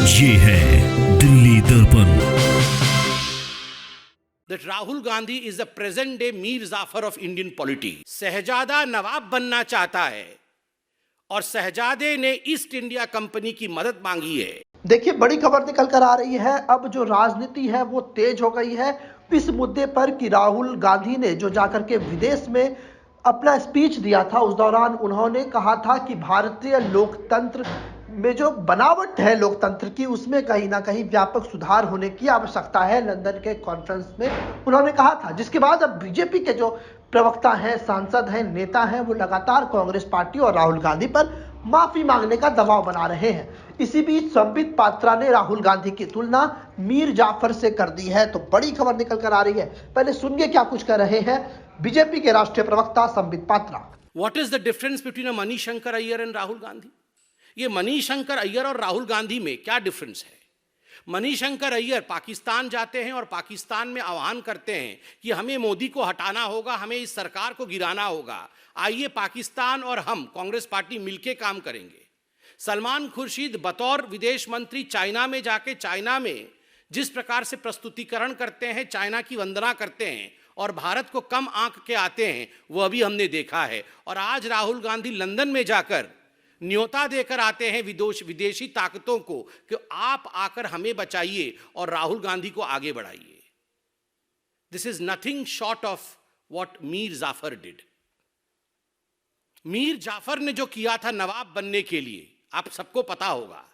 ये है दिल्ली दर्पण। That Rahul Gandhi is the present day Mir Jafar of Indian polity. शहजादा नवाब बनना चाहता है और शहजादे ने ईस्ट इंडिया कंपनी की मदद मांगी है। देखिए, बड़ी खबर निकल कर आ रही है। अब जो राजनीति है वो तेज हो गई है इस मुद्दे पर कि राहुल गांधी ने जो जाकर के विदेश में अपना स्पीच दिया था, उस दौरान उन्होंने कहा था कि भारतीय लोकतंत्र में जो बनावट है लोकतंत्र की, उसमें कहीं ना कहीं व्यापक सुधार होने की आवश्यकता है। लंदन के कॉन्फ्रेंस में उन्होंने कहा था, जिसके बाद अब बीजेपी के जो प्रवक्ता हैं, सांसद हैं, नेता हैं, वो लगातार कांग्रेस पार्टी और राहुल गांधी पर माफी मांगने का दबाव बना रहे हैं। इसी बीच संबित पात्रा ने राहुल गांधी की तुलना मीर जाफर से कर दी है। तो बड़ी खबर निकल कर आ रही है, पहले सुनिए क्या कुछ कर रहे हैं बीजेपी के राष्ट्रीय प्रवक्ता Sambit Patra. What is the difference between a Manishankar Iyer and Rahul Gandhi? ये मनीशंकर अय्यर और राहुल गांधी में क्या डिफरेंस है? मनीशंकर अय्यर पाकिस्तान जाते हैं और पाकिस्तान में आह्वान करते हैं कि हमें मोदी को हटाना होगा, हमें इस सरकार को गिराना होगा, आइए पाकिस्तान और हम कांग्रेस पार्टी मिलके काम करेंगे। सलमान खुर्शीद बतौर विदेश मंत्री चाइना में जाके चाइना में जिस प्रकार से प्रस्तुतिकरण करते हैं, चाइना की वंदना करते हैं और भारत को कम आंक के आते हैं, वह भी हमने देखा है। और आज राहुल गांधी लंदन में जाकर न्योता देकर आते हैं विदेशी ताकतों को कि आप आकर हमें बचाइए और राहुल गांधी को आगे बढ़ाइए। This is nothing short of what Mir Jafar did. Mir Jafar ने जो किया था नवाब बनने के लिए, आप सबको पता होगा।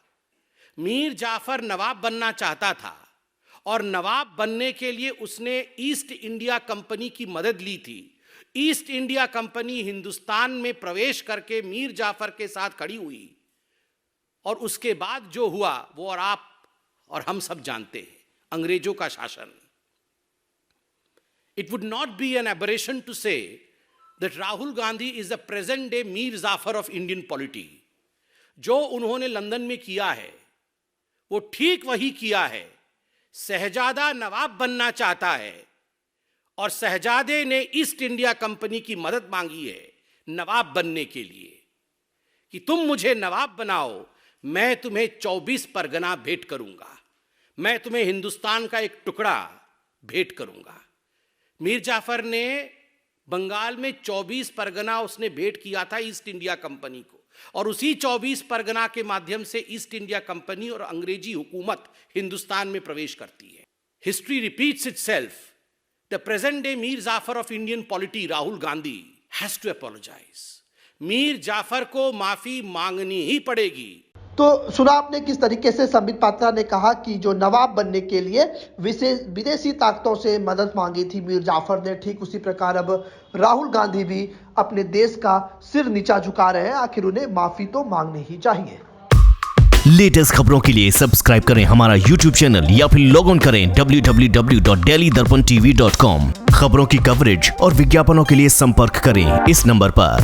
मीर जाफर नवाब बनना चाहता था और नवाब बनने के लिए उसने ईस्ट इंडिया कंपनी की मदद ली थी। ईस्ट इंडिया कंपनी हिंदुस्तान में प्रवेश करके मीर जाफर के साथ खड़ी हुई और उसके बाद जो हुआ वो और आप और हम सब जानते हैं, अंग्रेजों का शासन। It would not be an aberration to say that Rahul Gandhi is the present day Mir Jafar of Indian polity. जो उन्होंने लंदन में किया है वो ठीक वही किया है। शहजादा नवाब बनना चाहता है और शहजादे ने ईस्ट इंडिया कंपनी की मदद मांगी है नवाब बनने के लिए कि तुम मुझे नवाब बनाओ, मैं तुम्हें 24 परगना भेंट करूंगा, मैं तुम्हें हिंदुस्तान का एक टुकड़ा भेंट करूंगा। मीर जाफर ने बंगाल में 24 परगना उसने भेंट किया था ईस्ट इंडिया कंपनी को, और उसी 24 परगना के माध्यम से ईस्ट इंडिया कंपनी और अंग्रेजी हुकूमत हिंदुस्तान में प्रवेश करती है। History repeats itself. The present day Mir Jafar of Indian polity, Rahul Gandhi, has to apologize. Mir Jafar को माफी मांगनी ही पड़ेगी। तो सुना आपने किस तरीके से संबित पात्रा ने कहा कि जो नवाब बनने के लिए विदेशी ताकतों से मदद मांगी थी मीर जाफर ने, ठीक उसी प्रकार अब राहुल गांधी भी अपने देश का सिर नीचा झुका रहे हैं। आखिर उन्हें माफी तो मांगनी ही चाहिए। लेटेस्ट खबरों के लिए सब्सक्राइब करें हमारा YouTube चैनल या फिर लॉग ऑन करें www.delhidarpantv.com। खबरों की कवरेज और विज्ञापनों के लिए संपर्क करें इस नंबर पर।